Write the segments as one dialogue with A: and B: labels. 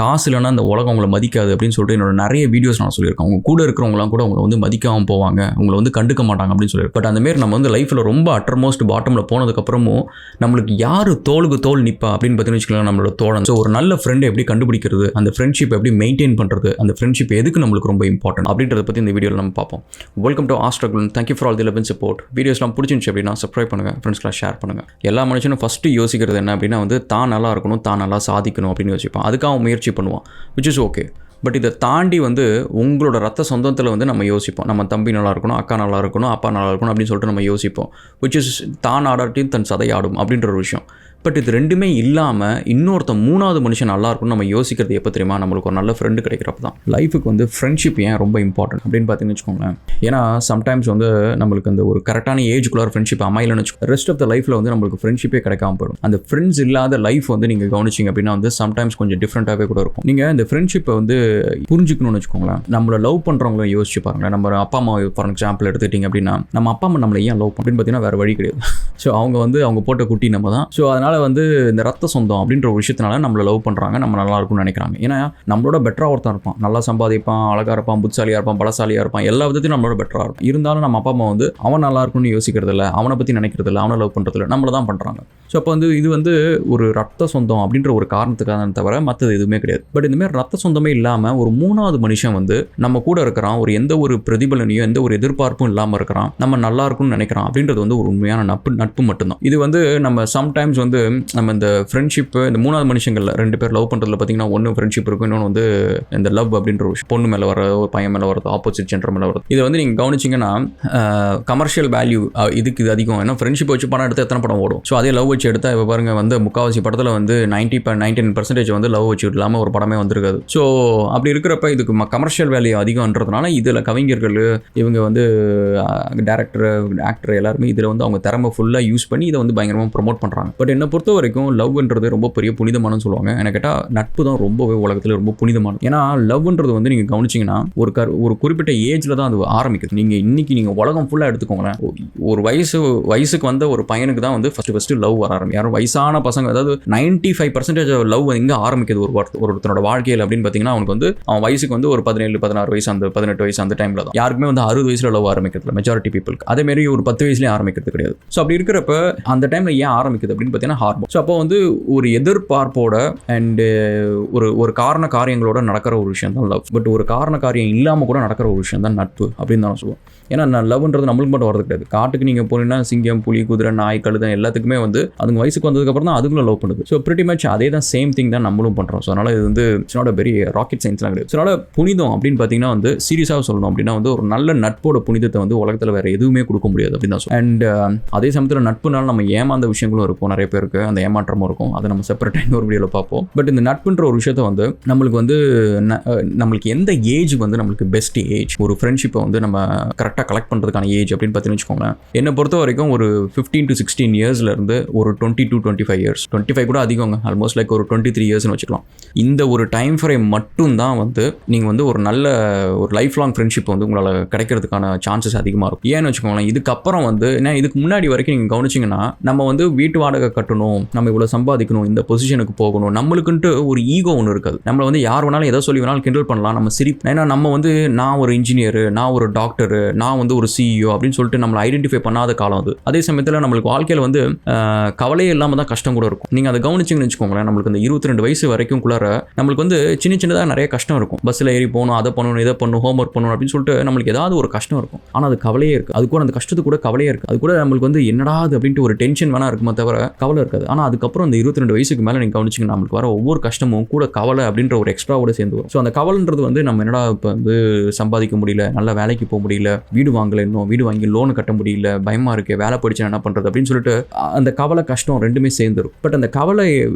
A: காசு இல்லைன்னா அந்த உலகம் உங்களை மதிக்காது அப்படின்னு சொல்லிட்டு என்னோட நிறைய வீடியோஸ் நான் சொல்லியிருக்கேன். அவங்க கூட இருக்கிறவங்களாம் கூட உங்களை வந்து மதிக்காமல் போவாங்க, உங்களை வந்து கண்டுக்க மாட்டாங்க அப்படின்னு சொல்லியிருக்கேன். பட் அந்தமாரி நம்ம வந்து லைஃப்பில் ரொம்ப அட்டர்மோஸ்ட் பாட்டமில் போனதுக்கப்புறமும் நம்மளுக்கு யார் தோளுக்கு தோல் நிற்பா அப்படின்னு பார்த்தீங்கன்னு வச்சுக்கலாம், நம்மளோட தோழன். ஸோ ஒரு நல்ல ஃப்ரெண்டை எப்படி கண்டுபிடிக்கிறது, அந்த ஃப்ரெண்ட்ஷிப் எப்படி மெயின்டைன் பண்ணுறது, அந்த ஃப்ரெண்ட்ஷிப் எதுக்கு நம்மளுக்கு ரொம்ப இம்பார்ட்டன்ட் அப்படின்றத பற்றி இந்த வீடியோவில் நம்ம பார்ப்போம். வெல்கம் டு ஆஸ்ட்ரகுல். Thank you for all the love and support. வீடியோஸ்லாம் பிடிச்சிருந்துச்சு அப்படின்னா சப்ஸ்கிரைப் பண்ணுங்கள், ஃப்ரெண்ட்ஸ்லாம் ஷேர் பண்ணுங்கள். எல்லா மனுஷனும் ஃபஸ்ட்டு யோசிக்கிறது என்ன அப்படின்னா வந்து தான் நல்லா இருக்கணும், தான் நல்லா சாதிக்கணும் அப்படின்னு யோசிப்பான். அதுக்காக முயற்சி பண்ணுவான், which is okay. பட் இதை தாண்டி வந்து உங்களோட ரத்த சொந்தத்தில் வந்து நம்ம யோசிப்போம், நம்ம தம்பி நல்லா இருக்கணும், அக்கா நல்லா இருக்கணும், அப்பா நல்லா இருக்கணும் அப்படின்னு சொல்லிட்டு நம்ம யோசிப்போம். which is தான் ஆடாட்டியும் தன் சதை ஆடும் அப்படின்ற ஒரு விஷயம். பட் இது ரெண்டுமே இல்லாமல் இன்னொருத்த மூணாவது மனுஷன் நல்லா இருக்கும்னு நம்ம யோசிக்கிறது எப்போ தெரியுமா, நம்மளுக்கு ஒரு நல்ல ஃப்ரெண்டு கிடைக்கிறப்ப தான். லைஃபுக்கு வந்து ஃப்ரெண்ட்ஷிப் ஏன் ரொம்ப இம்பார்ட்டன்ட் அப்படின்னு பார்த்தீங்கன்னு வச்சுக்கோங்களேன். ஏன்னா சம்டைம்ஸ் வந்து நம்மளுக்கு அந்த ஒரு கரெக்டான ஏஜுக்குள்ள ஃப்ரெண்ட்ஷிப் அமையலன்னு வச்சுக்கோங்க, ரெஸ்ட் ஆஃப் த லைஃப்பில் வந்து நம்மளுக்கு ஃப்ரெண்ட்ஷிப்பே கிடைக்காம போயிடும். அந்த ஃப்ரெண்ட்ஸ் இல்லாத லைஃப் வந்து நீங்கள் கவனிச்சிங்க அப்படின்னா வந்து சம்டைம்ஸ் கொஞ்சம் டிஃப்ரெண்ட்டாகவே கூட இருக்கும். நீங்கள் இந்த ஃப்ரெண்ட்ஷிப்பை வந்து புரிஞ்சுக்கணும்னு வச்சுக்கோங்களேன். நம்மளை லவ் பண்ணுறவங்கள யோசிச்சு பாருங்களேன். நம்ம அப்பா அம்மா ஃபார் எக்ஸாம்பிள் எடுத்துக்கிட்டிங்க அப்படின்னா, நம்ம அப்பா அம்மா நம்மளை ஏன் லவ் அப்படின்னு பார்த்தீங்கன்னா வேறு வழி கிடையாது. ஸோ அவங்க வந்து அவங்க போட்ட குட்டி நம்ம தான். ஸோ அதனால் வந்து இந்த ரத்த சொந்தம் அப்படின்ற ஒரு விஷயத்தினால நம்மளை லவ் பண்ணுறாங்க, நம்ம நல்லா இருக்கும்னு நினைக்கிறாங்க. ஏன்னா நம்மளோட பெட்டராக ஒருத்தன் இருப்பான், நல்லா சம்பாதிப்பான், அழகாக இருப்பான், புத்திசாலியாக இருப்பான், பலசாலியாக இருப்பான், எல்லா விதத்தையும் நம்மளோட பெட்டராக இருக்கும். இருந்தாலும் நம்ம அப்பா அம்மா வந்து அவன் நல்லா இருக்கும்னு யோசிக்கிறது இல்லை, அவனை பற்றி நினைக்கிறது இல்லை, அவனை லவ் பண்ணுறது இல்லை, நம்மளை தான் பண்ணுறாங்க. ஸோ அப்போ வந்து இது வந்து ஒரு ரத்த சொந்தம் அப்படின்ற ஒரு காரணத்துக்காக தவிர மற்றது எதுவுமே கிடையாது. பட் இந்தமாதிரி ரத்த சொந்தமே இல்லாமல் ஒரு மூணாவது மனுஷன் வந்து நம்ம கூட இருக்கிறான், ஒரு எந்த ஒரு பிரதிபலனையும் எந்த ஒரு எதிர்பார்ப்பும் இல்லாமல் இருக்கிறான், நம்ம நல்லா இருக்கும்னு நினைக்கிறான் அப்படின்றது வந்து ஒரு உண்மையான நட்பு மட்டும்தான். இது வந்து நம்ம சம்டைம்ஸ் வந்து நம்ம இந்த ஃப்ரெண்ட்ஷிப்பு இந்த மூணாவது மனுஷங்களில் ரெண்டு பேர் லவ் பண்ணுறதுல பார்த்தீங்கன்னா ஒன்று ஃப்ரெண்ட்ஷிப் இருக்கும், இன்னொன்று வந்து இந்த லவ் அப்படின்ற ஒரு பொண்ணு மேலே வர ஒரு பையன் மேலே வரது, ஆப்போசிட் ஜெண்டர் மேலே வருது. இதை வந்து நீங்கள் கவனிச்சிங்கன்னா கமர்ஷியல் வேல்யூ இதுக்கு இது அதிகம். ஏன்னா ஃப்ரெண்ட்ஷிப் வச்சு படம் எடுத்து எத்தனை படம் ஓடும். ஸோ அதே லவ் வச்சு எடுத்தால் இப்போ பாருங்க வந்து முக்கால்வாசி படத்தில் வந்து 99% வந்து லவ் வச்சு இல்லாமல் ஒரு படமே வந்திருக்காது. ஸோ அப்படி இருக்கிறப்ப இதுக்கு கமர்ஷியல் வேல்யூ அதிகம்ன்றதுனால இதில் கவிஞர்கள் இவங்க வந்து டேரக்டர் ஆக்டர் எல்லாருமே இதில் வந்து அவங்க திறமை ஃபுல்லாக யூஸ் பண்ணி இதை வந்து பயங்கரமாக ப்ரொமோட் பண்ணுறாங்க. பட் என்னை பொறுத்த வரைக்கும் லவ்ன்றது ரொம்ப பெரிய புனிதமானு சொல்லுவாங்க. எனக்கு கேட்டால் நட்பு தான் ரொம்பவே உலகத்தில் ரொம்ப புனிதமானது. ஏன்னா லவ்ன்றது வந்து நீங்கள் கவனிச்சிங்கன்னா ஒரு குறிப்பிட்ட ஏஜில் தான் அது ஆரம்பிக்குது. நீங்கள் இன்னைக்கு நீங்கள் உலகம் ஃபுல்லாக எடுத்துக்கோங்களேன், ஒரு வயசுக்கு வந்த ஒரு பையனுக்கு தான் வந்து ஃபஸ்ட்டு லவ் வர ஆரம்பிக்கும். யாரும் வயசான பசங்க, அதாவது 95% லவ் எங்கே ஆரம்பிக்குது ஒருத்தனோட வாழ்க்கையில் அப்படின்னு பார்த்தீங்கன்னா அவனுக்கு வந்து அவன் வயசுக்கு வந்து ஒரு 17, 16 வயசு, அந்த 18 வயசு அந்த டைமில் தான். யாருக்குமே வந்து 60 வயசில் லவ் ஆரம்பிக்கிறது மெஜாரிட்டி பீப்புளுக்கு. அதேமாரி ஒரு 10 வயசுலேயே ஆரம்பிக்கிறது கிடையாது. ஸோ அப்படி இருக்கிறப்ப அந்த டைமில் ஏன் ஆரம்பிக்குது அப்படின்னு பார்த்தீங்கன்னா ஹார்மோன். ஸோ அப்போ வந்து ஒரு எதிர்பார்ப்போட அண்டு ஒரு காரண காரியங்களோட நடக்கிற ஒரு விஷயம் தான் லவ். பட் ஒரு காரண காரியம் இல்லாமல் கூட நடக்கிற ஒரு விஷயம் தான் நட்பு அப்படின்னு தான் சொல்லுவோம். ஏன்னா லவ்ன்றது நம்மளுக்கு மட்டும் வரது கிடையாது. காட்டுக்கு நீங்கள் போனீங்கன்னா சிங்கம், புலி, குதிரை, நாய், கழுதை எல்லாத்துக்குமே வந்து அதுங்க வயசுக்கு வந்ததுக்கப்புறம் தான் அதுங்களும் லவ் பண்ணுது. ஸோ பிரிட்டி மச் அதே தான் சேம் திங் தான் நம்மளும் பண்ணுறோம். ஸோ அதனால் இது வந்து it's not a very rocket சயின்ஸ்லாம் கிடையாது. ஸோ அதனால் புனிதம் அப்படின்னு பார்த்தீங்கன்னா வந்து சீரியஸாக சொல்லணும் அப்படின்னா வந்து ஒரு நல்ல நட்போட புனிதத்தை வந்து உலகத்தில் வேறு எதுவுமே கொடுக்க முடியாது அப்படின்னு தான் சொல்லுவோம். அண்ட் அதே சமயத்தில் நட்புனால நம்ம ஏமாந்த விஷயங்களும் இருக்கும், நிறைய பேருக்கு அந்த ஏமாற்றமும் இருக்கும். அதை நம்ம செப்பரேட்டாக ஒரு வீடியோவில் பார்ப்போம். பட் இந்த நட்புன்ற ஒரு விஷயத்த வந்து நம்மளுக்கு வந்து நம்மளுக்கு எந்த ஏஜ் வந்து நம்மளுக்கு பெஸ்ட் ஏஜ், ஒரு ஃப்ரெண்ட்ஷிப்பை வந்து நம்ம கரெக்டாக கலெக்ட் பண்ணுறதுக்கான ஏஜ் அப்படின்னு பார்த்தீங்கன்னு வச்சுக்கோங்களேன். என்னை பொறுத்த வரைக்கும் ஒரு 15 to 16 இயர்ஸ்லேருந்து ஒரு 20 to 25 இயர்ஸ், 25 கூட அதிகங்க, ஆல்மோஸ்ட் லைக் ஒரு 23 இயர்ஸ்னு வச்சுக்கலாம். இந்த ஒரு டைம் ஃப்ரேம் மட்டும் தான் வந்து நீங்கள் வந்து ஒரு நல்ல ஒரு லைஃப் லாங் ஃப்ரெண்ட்ஷிப் வந்து உங்களால் கிடைக்கிறதுக்கான சான்சஸ் அதிகமாக இருக்கும். ஏன்னு வச்சுக்கோங்களேன், இதுக்கப்புறம் வந்து ஏன்னா இதுக்கு முன்னாடி வரைக்கும் நீங்கள் கவனிச்சிங்கன்னா நம்ம வந்து வீட்டு வாடகை கட்டணும், நம்ம இவ்வளோ சம்பாதிக்கணும், இந்த பொசிஷனுக்கு போகணும், நம்மளுக்குன்ட்டு ஒரு ஈகோ ஒன்று இருக்காது. நம்மளை வந்து யார் வேணாலும் எதை சொல்லி வேணாலும் கிண்டல் பண்ணலாம், நம்ம சிரிப்பு. ஏன்னா நம்ம வந்து நான் ஒரு இன்ஜினியர், நான் ஒரு டாக்டர், நான் வந்து ஒரு CEO அப்படின்னு சொல்லிட்டு நம்மளை ஐடென்டிஃபை பண்ணாத காலம் அது. அதே சமயத்தில் நம்மளுக்கு வாழ்க்கையில் வந்து கவலையே இல்லாமல் தான் கஷ்டம் கூட இருக்கும். நீங்கள் அதை கவனிச்சிங்கன்னு வச்சுக்கோங்களேன், நம்மளுக்கு அந்த 22 வயசு வரைக்கும் குள்ளார நம்மளுக்கு வந்து சின்னதாக நிறைய கஷ்டம் இருக்கும். பஸ்ஸில் ஏறி போகணும், அதை பண்ணணும், இதை பண்ணணும், ஹோம்ஒர்க் பண்ணணும் அப்படின்னு சொல்லிட்டு நம்மளுக்கு ஏதாவது ஒரு கஷ்டம் இருக்கும். ஆனால் அது கவலையே இருக்குது. அது கூட அந்த கஷ்டத்துக்கு கூட கவலையே இருக்குது. அது கூட நம்மளுக்கு வந்து என்னடா அது அப்படின்ட்டு ஒரு டென்ஷன் வேணா இருக்குமே தவிர கவலை இருக்காது. ஆனால் அதுக்கப்புறம் அந்த 22 வயசுக்கு மேலே நீங்கள் கவனிச்சிங்கன்னா நம்மளுக்கு வர ஒவ்வொரு கஷ்டமும் கூட கவலை அப்படின்ற ஒரு எக்ஸ்ட்ராவோட சேர்ந்து வரும். ஸோ அந்த கவலைன்றது வந்து நம்ம என்னடா இப்போ வந்து சம்பாதிக்க முடியல, நல்ல வேலைக்கு போக முடியல, வீடு வாங்கலை, இன்னும் வீடு வாங்கி லோனு கட்ட முடியல, பயமாக இருக்குது, வேலை படிச்சு என்ன பண்ணுறது அப்படின்னு சொல்லிட்டு அந்த கவலை கஷ்டம் ரெண்டுமே சேர்ந்துடும். பட் அந்த கவலை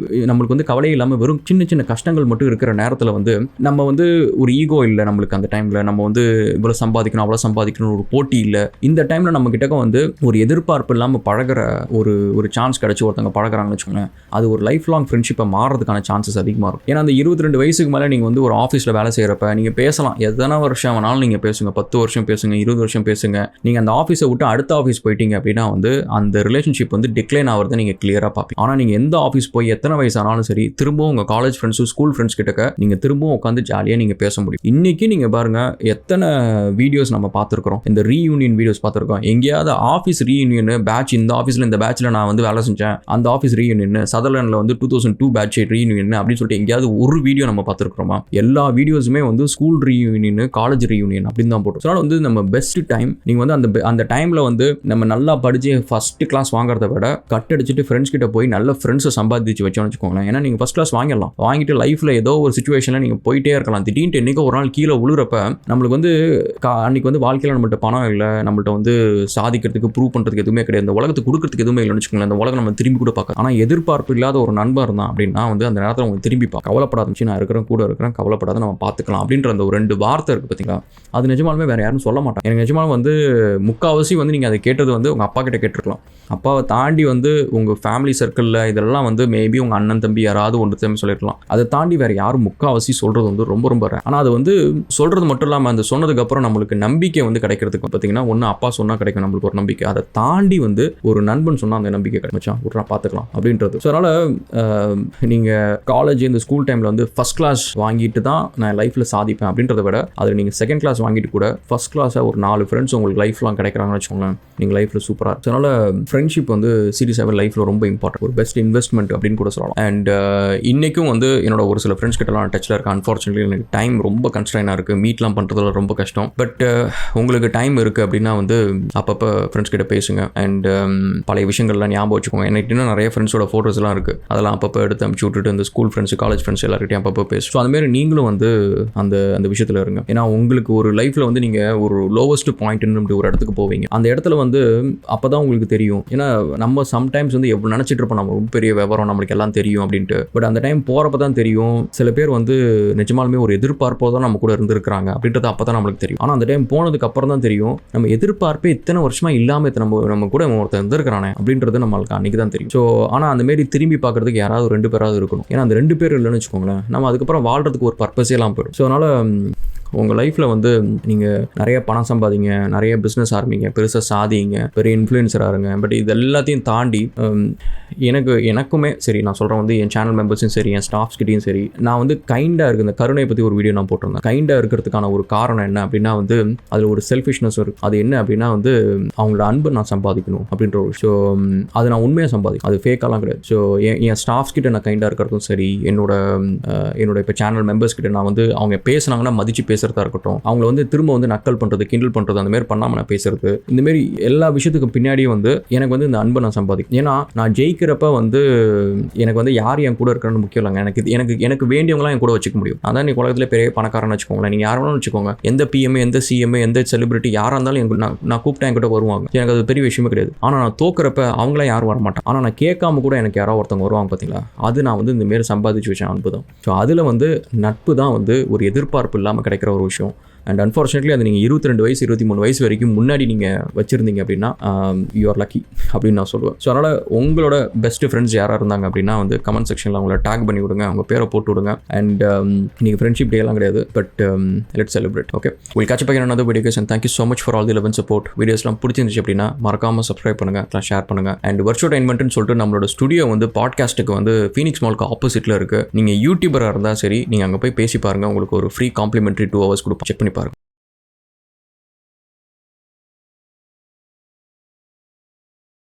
A: நம்மளுக்கு வந்து கவலை இல்லாமல் வெறும் சின்ன கஷ்டங்கள் மட்டும் இருக்கிற நேரத்தில் வந்து நம்ம வந்து ஒரு ஈகோ இல்லை நம்மளுக்கு. அந்த டைமில் நம்ம வந்து இவ்வளோ சம்பாதிக்கணும், அவ்வளோ சம்பாதிக்கணும், ஒரு போட்டி இல்லை. இந்த டைமில் நம்ம கிட்ட வந்து ஒரு எதிர்பார்ப்பு இல்லாமல் பழகிற ஒரு சான்ஸ் கிடச்சி ஒருத்தவங்க பழகிறாங்கன்னு வச்சுக்கோங்களேன், அது ஒரு லைஃப் லாங் ஃப்ரெண்ட்ஷிப்பை மாறதுக்கான சான்சஸ் அதிகமாக இருக்கும். ஏன்னா அந்த 22 வயசுக்கு மேலே நீங்கள் வந்து ஒரு ஆஃபீஸில் வேலை செய்கிறப்ப நீங்கள் பேசலாம், எத்தனை வருஷம் வேணாலும் நீங்கள் பேசுங்க, 10 வருஷம் பேசுங்க, 20 வருஷம் பேசுங்க. நீங்கள் அந்த ஆஃபீஸை விட்டு அடுத்த ஆஃபீஸ் போயிட்டீங்க அப்படின்னா வந்து அந்த ரிலேஷன்ஷிப் வந்து டிக்ளைன் ஆகிறத நீங்கள் கிளியராக பார்க்கலாம். ஆனால் நீங்கள் எந்த ஆஃபீஸ் போய் எத்தனை வயசானாலும் சரி திரும்பவும் உங்கள் காலேஜ் ஃப்ரெண்ட்ஸு ஸ்கூல் ஃப்ரெண்ட்ஸ் கிட்டக்க நீங்கள் திரும்பவும் உட்காந்து ஜாலியாக நீங்கள் பேச முடியும். இன்றைக்கி நீங்கள் பாருங்கள் எத்தனை வீடியோஸ் நம்ம பார்த்துருக்குறோம், இந்த ரீயூனியன் வீடியோஸ் பார்த்துருக்கோம். எங்கேயாவது ஆஃபீஸ் ரீயூனியன் பேட்ச், இந்த ஆஃபீஸில் இந்த பேட்சில் நான் வந்து வேலை செஞ்சேன், அந்த ஆஃபீஸ் ரீயூனியன் சதர்லாண்டில் வந்து 2002 பேட்ச் ரீயூனியன் அப்படின்னு சொல்லிட்டு எங்கேயாவது ஒரு வீடியோ நம்ம பார்த்துருக்குறோமா? எல்லா வீடியோஸுமே வந்து ஸ்கூல் ரீயூனியன், காலேஜ் ரீயூனியன் அப்படின்னு தான் போட்டோம். அதனால் வந்து நம்ம பெஸ்ட் டைம் நீங்கள் வந்து அந்த டைமில் வந்து நம்ம நல்லா படித்து ஃபஸ்ட்டு கிளாஸ் வாங்குறத விட கட் அடிச்சுட்டு ஃப்ரெண்ட்ஸ் கிட்ட போய் நல்ல ஃப்ரெண்ட்ஸை சம்பாதிச்சு வச்சோன்னு வச்சுக்கோங்களேன். ஏன்னா நீங்கள் ஃபஸ்ட் கிளாஸ் வாங்கிடலாம், வாங்கிட்டு லைஃப்பில் ஏதோ ஒரு சுச்சுவேஷனில் நீங்கள் போயிட்டே இருக்கலாம். திடீர்னு என்றைக்கோ ஒரு நாள் கீழே விழுறப்ப நம்மளுக்கு வந்து அன்றைக்கி வந்து வாழ்க்கையில் நம்மள்ட்ட பணம் இல்லை, நம்மள்ட்ட வந்து சாதிக்கிறதுக்கு ப்ரூவ் பண்ணுறதுக்கு எதுவுமே கிடையாது, இந்த உலகத்துக்கு கொடுக்கறதுக்கு எதுவுமே இல்லைன்னு வச்சுக்கோங்களேன். அந்த உலகம் நம்ம திரும்பி கூட பார்க்க. ஆனால் எதிர்பார்ப்பு இல்லாத ஒரு நண்பர் இருந்தான் அப்படின்னா வந்து அந்த நேரத்தில் அவங்க திரும்பி பார்க்க கவலைப்படாத, நான் இருக்கிறேன், கூட இருக்கிறேன், கவலைப்படாத, நம்ம பார்த்துக்கலாம் அப்படின்ற அந்த ஒரு 2 வார்த்தை இருக்குது பார்த்தீங்களா? அது நிஜமாலுமே வேறு யாரும் சொல்ல மாட்டாங்க. எனக்கு நிஜமாலும் வந்து முக்கால்வாசி வந்து நீங்கள் அதை கேட்டது வந்து உங்கள் அப்பா கிட்ட கேட்டிருக்கலாம். அப்பாவை தாண்டி வந்து உங்கள் ஃபேமிலி சர்க்கிளில் இதெல்லாம் வந்து மேபி உங்கள் அண்ணன் தம்பி யாராவது ஒன்று தம்பி சொல்லியிருக்கலாம். அதை தாண்டி வேறு யாரும் முக்கால்வாசி சொல்கிறது வந்து ரொம்ப ரொம்ப ரேர். ஆனால் அது வந்து சொல்கிறது மட்டும் இல்லாமல் அந்த சொன்னதுக்கப்புறம் நம்மளுக்கு நம்பிக்கை வந்து கிடைக்கிறதுக்கு பார்த்தீங்கன்னா ஒன்று அப்பா சொன்னால் கிடைக்கும் நம்மளுக்கு ஒரு நம்பிக்கை, அதை தாண்டி வந்து ஒரு நண்பன் சொன்னால் அந்த நம்பிக்கை கிடைச்சான் விட்றா பார்த்துக்கலாம் அப்படின்றது. ஸோ அதனால் நீங்கள் காலேஜ் இந்த ஸ்கூல் டைமில் வந்து ஃபஸ்ட் கிளாஸ் வாங்கிட்டு தான் நான் லைஃப்பில் சாதிப்பேன் அப்படின்றத விட அதில் நீங்கள் செகண்ட் கிளாஸ் வாங்கிட்டு கூட ஃபஸ்ட் கிளாஸாக ஒரு 4 ஃப்ரெண்ட்ஸ் உங்களுக்கு லைஃப்லாம் கிடைக்கிறாங்கன்னு வச்சுக்கோங்களேன், நீங்கள் லைஃப்பில் சூப்பராக. ஸோ அதனால் ஃப்ரெண்ட்ஷிப் வந்து சீரியஸாகவே லைஃப்பில் ரொம்ப இம்பார்ட்டன்ட், ஒரு பெஸ்ட் இன்வெஸ்ட்மெண்ட் அப்படின்னு கூட சொல்லலாம். அண்ட் இன்றைக்கும் வந்து என்னோட ஒரு சில ஃப்ரெண்ட்ஸ் கிட்டலாம் டச்சில் இருக்கேன். அன்ஃபார்ச்சுனேட்லி எனக்கு டைம் ரொம்ப கன்ஸ்ட்ரைனாக இருக்குது, மீட்லாம் பண்ணுறதுல ரொம்ப கஷ்டம். பட் உங்களுக்கு டைம் இருக்குது அப்படின்னா வந்து அப்பப்போ ஃப்ரெண்ட்ஸ் கிட்ட பேசுங்க. அண்ட் பழைய விஷயங்கள்லாம் ஞாபகம் வச்சுக்கோங்க. எனக்கு இன்னும் நிறைய ஃப்ரெண்ட்ஸோட ஃபோட்டோஸ்லாம் இருக்குது, அதெல்லாம் அப்பப்போ எடுத்து அனுப்பிச்சு விட்டுட்டு இந்த ஸ்கூல் ஃப்ரெண்ட்ஸ் காலேஜ் ஃப்ரெண்ட்ஸ் எல்லாருக்கிட்டையும் அப்பப்போ பேசும். ஸோ அதுமாரி நீங்களும் வந்து அந்த விஷயத்தில் இருங்க. ஏன்னா உங்களுக்கு ஒரு லைஃப்பில் வந்து நீங்கள் ஒரு லோவஸ்ட் பாயிண்ட்னு ஒரு இடத்துக்கு போவீங்க. அந்த இடத்துல வந்து அப்போ தான் உங்களுக்கு தெரியும். ஏன்னா நம்ம சம்டைம்ஸ் வந்து எவ்வளோ நினச்சிட்டு இருப்போம் நம்ம ரொம்ப பெரிய விவரம், நம்மளுக்கு எல்லாம் தெரியும் அப்படின்ட்டு. பட் அந்த டைம் போகிறப்ப தான் தெரியும் சில பேர் வந்து நிஜமாலுமே ஒரு எதிர்பார்ப்போ தான் நம்ம கூட இருந்திருக்கிறாங்க அப்படின்றது அப்போ தான் நம்மளுக்கு தெரியும். ஆனால் அந்த டைம் போனதுக்கு அப்புறம் தான் தெரியும் நம்ம எதிர்பார்ப்பே இத்தனை வருஷமாக இல்லாமல் நம்ம கூட ஒருத்தர் இருந்திருக்கிறானே அப்படின்றது நம்மளுக்கு அன்றைக்கி தான் தெரியும். ஸோ ஆனால் அந்த மாரி திரும்பி பார்க்குறதுக்கு யாராவது 2 பேராவது இருக்கணும். ஏன்னா அந்த 2 பேர் இல்லைன்னு வச்சுக்கோங்களேன், நம்ம அதுக்கப்புறம் வாழ்கிறதுக்கு ஒரு பர்பஸே எல்லாம் போயிடும். ஸோ அதனால் உங்கள் லைஃப்பில் வந்து நீங்கள் நிறைய பணம் சம்பாதிங்க, நிறைய பிஸ்னஸ் ஆரம்பிங்க, பெருசாக சாதிங்க, பெரிய இன்ஃப்ளூயன்சராக இருங்க. பட் இது எல்லாத்தையும் தாண்டி எனக்குமே சரி, நான் சொல்கிறேன் வந்து என் சேனல் மெம்பர்ஸும் சரி, என் ஸ்டாஃப்ஸ்கிட்டையும் சரி, நான் வந்து கைண்டாக இருக்குது. இந்த கருணை பற்றி ஒரு வீடியோ நான் போட்டிருந்தேன். கைண்டாக இருக்கிறதுக்கான ஒரு காரணம் என்ன அப்படின்னா வந்து அதில் ஒரு செல்ஃபிஷ்னஸ் இருக்குது. அது என்ன அப்படின்னா வந்து அவங்களோட அன்பை நான் சம்பாதிக்கணும் அப்படின்ற ஒரு ஸோ அது நான் உண்மையாக சம்பாதிக்கணும், அது ஃபேக்காலாம் கிடையாது. ஸோ என் ஸ்டாஃப்ஸ் கிட்ட நான் கைண்டாக இருக்கிறதும் சரி, என்னோட இப்போ சேனல் மெம்பர்ஸ் கிட்ட நான் வந்து அவங்க பேசுனாங்கன்னா மதிச்சு பேசுறதா இருக்கட்டும், அவங்கள வந்து திரும்ப வந்து நக்கல் பண்ணுறது, கிண்டல் பண்ணுறது, அந்த மாதிரி பண்ணாமல் நான் பேசுறது, இந்த மாதிரி எல்லா விஷயத்துக்கு பின்னாடியும் வந்து எனக்கு வந்து இந்த அன்பை நான் சம்பாதிக்கும். ஏன்னா நான் ஜெயிக்கிறப்ப வந்து எனக்கு வந்து யார் என் கூட இருக்கிறன்னு முக்கியம் இல்லைங்க. எனக்கு வேண்டியவங்களாம் என் கூட வச்சுக்க முடியும். அதான் நீ உலகத்தில் பெரிய பணக்காரன்னு வச்சுக்கோங்களேன், நீங்கள் யாரும் வச்சுக்கோங்க, எந்த பிஎம்ஏ, எந்த சிஎம்ஏ, எந்த செலிபிரிட்டி யாராக இருந்தாலும் நான் கூப்பிட்டா என்கிட்ட வருவாங்க. எனக்கு அது பெரிய விஷயமே கிடையாது. ஆனால் நான் தோக்குறப்ப அவங்களாம் யாரும் வர மாட்டாங்க. ஆனால் நான் கேட்காம கூட எனக்கு யாராவது ஒருத்தவங்க வருவாங்க பார்த்தீங்களா, அது நான் வந்து இந்த மாரி சம்பாதிச்சு வச்சேன் அன்பு தான். ஸோ அதில் வந்து நட்பு தான் வந்து ஒரு எதிர்பார்ப்பு இல்லாமல் கிடைக்கிற ஒரு விஷயம். அண்ட் அன்ஃபார்ச்சுனேட்லி அது நீங்கள் 22 வயசு 23 வயசு வரைக்கும் முன்னாடி நீங்கள் வச்சுருந்தீங்க அப்படின்னா யூ ஆர் லக்கி அப்படின்னு நான் சொல்லுவேன். ஸோ அதனால் உங்களோட பெஸ்ட் ஃப்ரெண்ட்ஸ் யாராக இருந்தாங்க அப்படின்னா வந்து கமெண்ட் செக்ஷனில் அவங்கள டேக் பண்ணி விடுங்க, அவங்க பேரை போட்டு விடுங்க. அண்ட் நீங்கள் ஃப்ரெண்ட்ஷிப் டே எல்லாம் கிடையாது, பட் லெட்ஸ் செலிப்ரேட். ஓகே, உங்களுக்கு catch up again another video guys, and thank you so much for all the love and support. வீடியோஸ்லாம் பிடிச்சிருந்துச்சு அப்படின்னா மறக்காமல் சப்ஸ்கிரைப் பண்ணுங்கள், ஷேர் பண்ணுங்கள். அண்ட் வர்ச்சுவடைன்மெண்ட்னு சொல்லிட்டு நம்மளோட ஸ்டுடியோ வந்து பாட்காஸ்ட்டுக்கு வந்து ஃபீனிக்ஸ் மாலுக்கு ஆப்போசிட்டில் இருக்குது. நீங்கள் யூடியூபராக இருந்தால் சரி, நீங்கள் அங்கே போய் பேசி பாருங்கள், உங்களுக்கு ஒரு ஃப்ரீ காம்ப்ளிமெண்ட்ரி 2 hours கொடுப்போம், செக் பண்ணி பாருங்கள்.